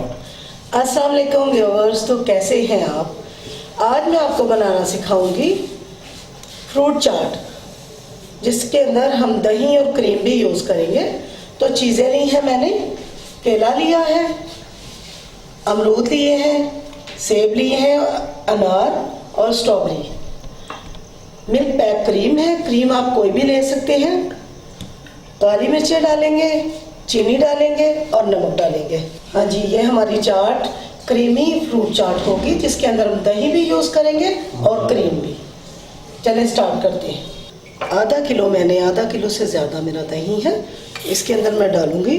अस्सलाम वालेकुम व्यूअर्स, तो कैसे हैं आप। आज मैं आपको बनाना सिखाऊंगी फ्रूट चाट, जिसके अंदर हम दही और क्रीम भी यूज़ करेंगे। तो चीज़ें ली हैं मैंने, केला लिया है, अमरूद लिए हैं, सेब लिए हैं, अनार और स्ट्रॉबेरी। मिल्क पैक क्रीम है, क्रीम आप कोई भी ले सकते हैं। काली मिर्चें डालेंगे, चीनी डालेंगे और नमक डालेंगे। हाँ जी, ये हमारी चाट क्रीमी फ्रूट चाट होगी, जिसके अंदर हम दही भी यूज़ करेंगे और क्रीम भी। चलें स्टार्ट करते हैं। आधा किलो से ज़्यादा मेरा दही है। इसके अंदर मैं डालूँगी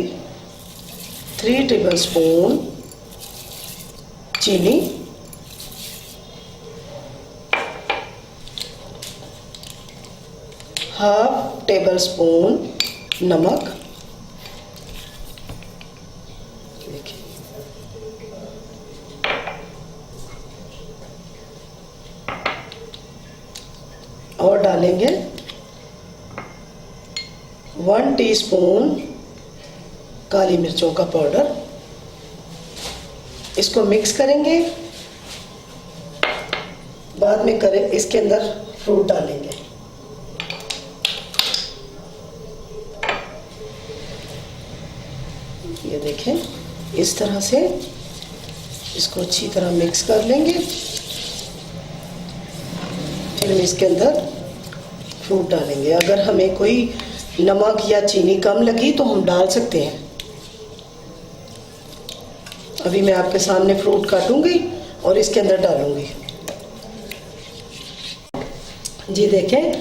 3 टेबलस्पून चीनी, हाफ टेबल स्पून नमक, देखिए, और डालेंगे 1 टीस्पून काली मिर्चों का पाउडर। इसको मिक्स करेंगे, बाद में करें इसके अंदर फ्रूट डालेंगे। ये देखें, इस तरह से इसको अच्छी तरह मिक्स कर लेंगे। फिर हम इसके अंदर फ्रूट डालेंगे। अगर हमें कोई नमक या चीनी कम लगी तो हम डाल सकते हैं। अभी मैं आपके सामने फ्रूट काटूंगी और इसके अंदर डालूंगी। जी देखें,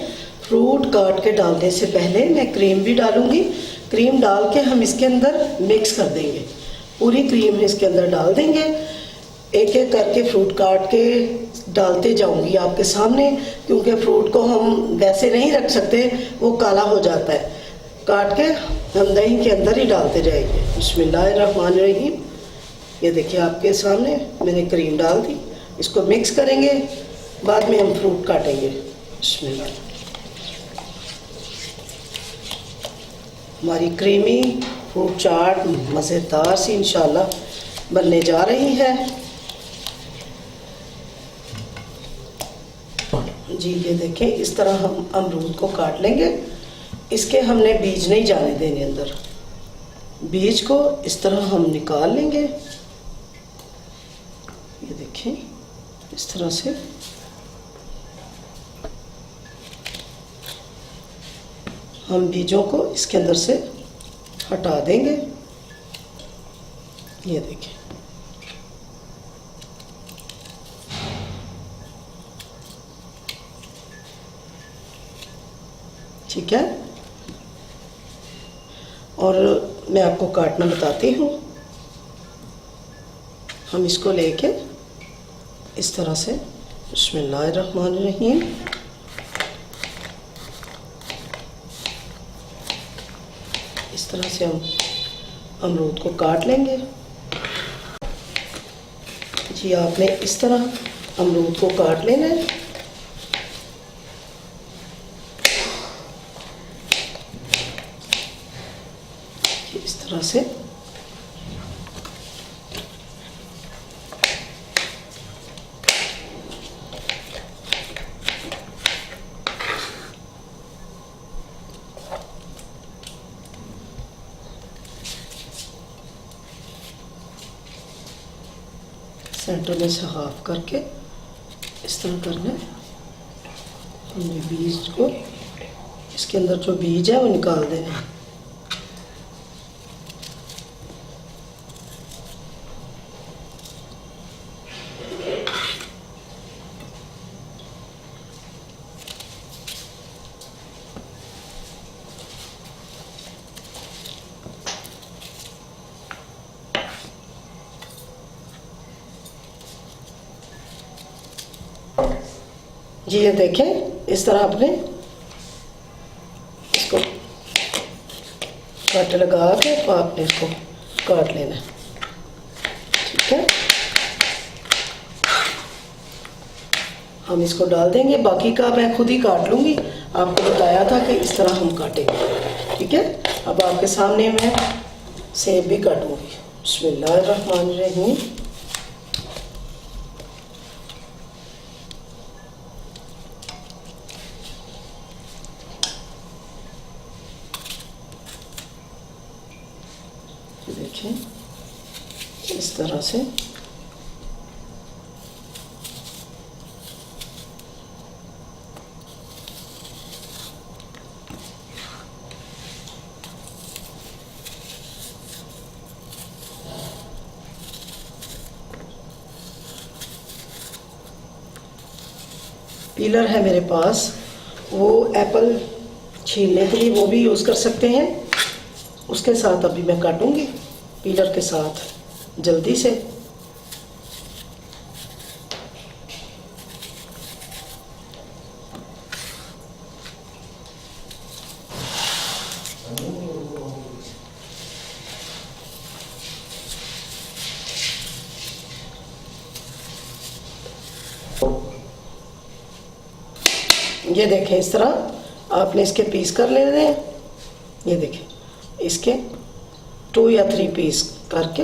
फ्रूट काट के डालने से पहले मैं क्रीम भी डालूंगी। क्रीम डाल के हम इसके अंदर मिक्स कर देंगे। पूरी क्रीम इसके अंदर डाल देंगे। एक एक करके फ्रूट काट के डालते जाऊंगी आपके सामने, क्योंकि फ्रूट को हम वैसे नहीं रख सकते, वो काला हो जाता है। काट के हम दही के अंदर ही डालते जाएंगे। बिस्मिल्लाहिर्रहमानिर्रहीम। ये देखिए आपके सामने मैंने क्रीम डाल दी। इसको मिक्स करेंगे, बाद में हम फ्रूट काटेंगे। बिस्मिल्लाह। हमारी क्रीमी फ्रूट चाट मज़ेदार सी इंशाल्लाह बनने जा रही है। जी ये देखें, इस तरह हम अमरूद को काट लेंगे। इसके हमने बीज नहीं जाने देने अंदर। बीज को इस तरह हम निकाल लेंगे। ये देखें, इस तरह से हम बीजों को इसके अंदर से हटा देंगे। ये देखें, ठीक है। और मैं आपको काटना बताती हूँ। हम इसको लेके इस तरह से, बिस्मिल्लाहिर्रहमानिर्रहीम, इस तरह से हम अमरूद को काट लेंगे। जी आपने इस तरह अमरूद को काट लेना है। इस तरह से सेंटर में से हाफ करके इस तरह करना है। हमने बीज को, इसके अंदर जो बीज है वो निकाल देना है। जी ये देखें, इस तरह आपने इसको कट लगा के तो आपने इसको काट लेना है, ठीक है। हम इसको डाल देंगे। बाकी का मैं खुद ही काट लूँगी। आपको बताया था कि इस तरह हम काटेंगे, ठीक है। अब आपके सामने मैं सेब भी काटूँगी। बिस्मिल्लाहिर्रहमानिर्रहीम। देखिए इस तरह से पीलर है मेरे पास, वो एप्पल छीलने के लिए वो भी यूज़ कर सकते हैं। उसके साथ अभी मैं काटूंगी पीलर के साथ जल्दी से। ये देखें इस तरह आपने इसके पीस कर लेने हैं। ये देखें इसके 2 या 3 पीस करके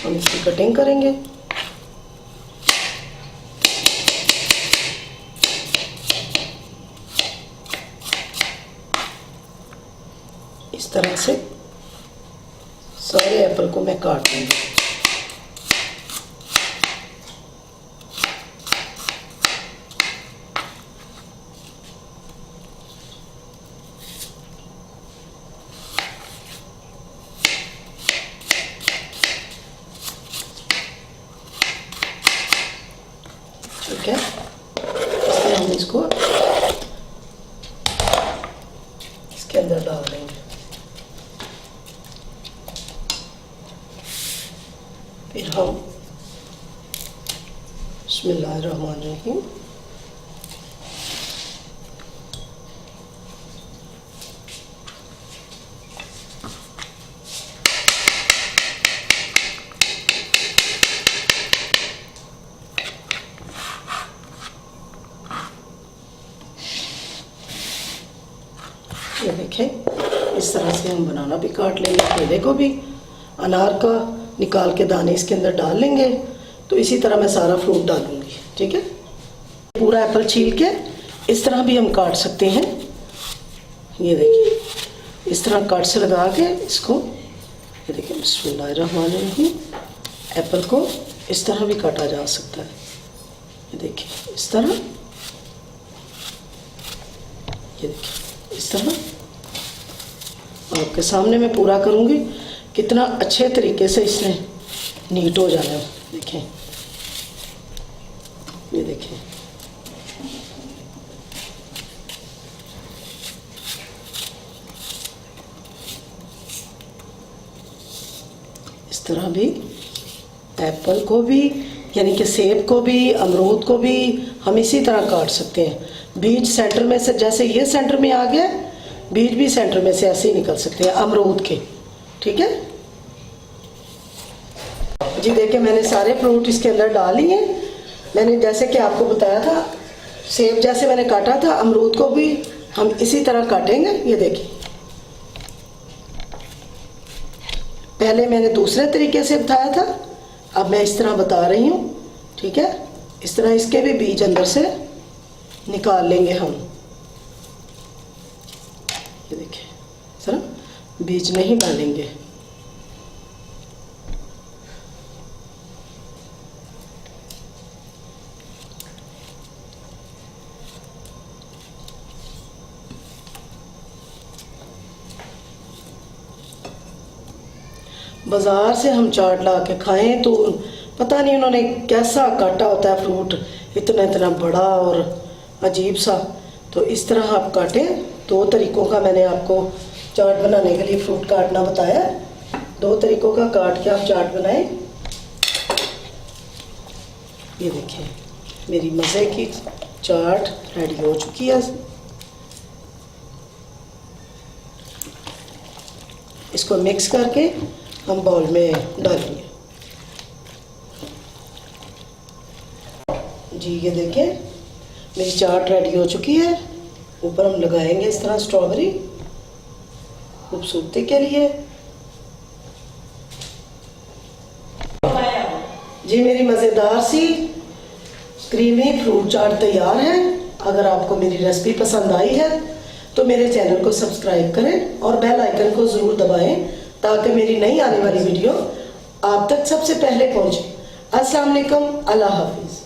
हम इसकी कटिंग करेंगे। इस तरह से सारे एप्पल को मैं काट दूंगी। ठीक है, इसलिए हम इसको इसके अंदर डाल देंगे। फिर हम बिस्मिल्लाहिर्रहमानिर्रहीम ये देखें इस तरह से हम बनाना भी काट लेंगे। केले को भी अनार का निकाल के दाने इसके अंदर डाल लेंगे। तो इसी तरह मैं सारा फ्रूट डालूंगी। ठीक है, पूरा एप्पल छील के इस तरह भी हम काट सकते हैं। ये देखिए इस तरह कट से लगा के इसको, ये देखिए बिस्मिल्लाहिर्रहमानिर्रहीम, एप्पल को इस तरह भी काटा जा सकता है। ये देखिए इस तरह, ये देखिए इस तरह आपके सामने मैं पूरा करूंगी। कितना अच्छे तरीके से इसने नीट हो जाना है। देखें, ये देखें इस तरह भी एप्पल को भी, यानी कि सेब को भी, अमरूद को भी हम इसी तरह काट सकते हैं। बीज सेंटर में से, जैसे ये सेंटर में आ गया, बीज भी सेंटर में से ऐसे ही निकल सकते हैं अमरूद के। ठीक है जी, देखिए मैंने सारे फ्रूट इसके अंदर डाल लिए। मैंने जैसे कि आपको बताया था, सेब जैसे मैंने काटा था, अमरूद को भी हम इसी तरह काटेंगे। ये देखिए पहले मैंने दूसरे तरीके से बताया था, अब मैं इस तरह बता रही हूँ। ठीक है, इस तरह इसके भी बीज अंदर से निकाल लेंगे हम। ये देखिए इस तरह बीज नहीं डालेंगे। बाज़ार से हम चाट ला के खाएं तो पता नहीं उन्होंने कैसा काटा होता है फ्रूट, इतना इतना बड़ा और अजीब सा। तो इस तरह आप काटें। 2 तरीक़ों का मैंने आपको चाट बनाने के लिए फ्रूट काटना बताया। 2 तरीक़ों का काट के आप चाट बनाएं। ये देखिए मेरी मज़े की चाट रेडी हो चुकी है। इसको मिक्स करके हम बाउल में डालेंगे। जी ये देखिए मेरी चाट रेडी हो चुकी है। ऊपर हम लगाएंगे इस तरह स्ट्रॉबेरी। खूबसूरती के लिए। जी मेरी मज़ेदार सी क्रीमी फ्रूट चाट तैयार है। अगर आपको मेरी रेसिपी पसंद आई है तो मेरे चैनल को सब्सक्राइब करें और बेल आइकन को ज़रूर दबाएं ताकि मेरी नई आने वाली वीडियो आप तक सबसे पहले पहुंचे। अस्सलाम वालेकुम, अल्लाह हाफिज़।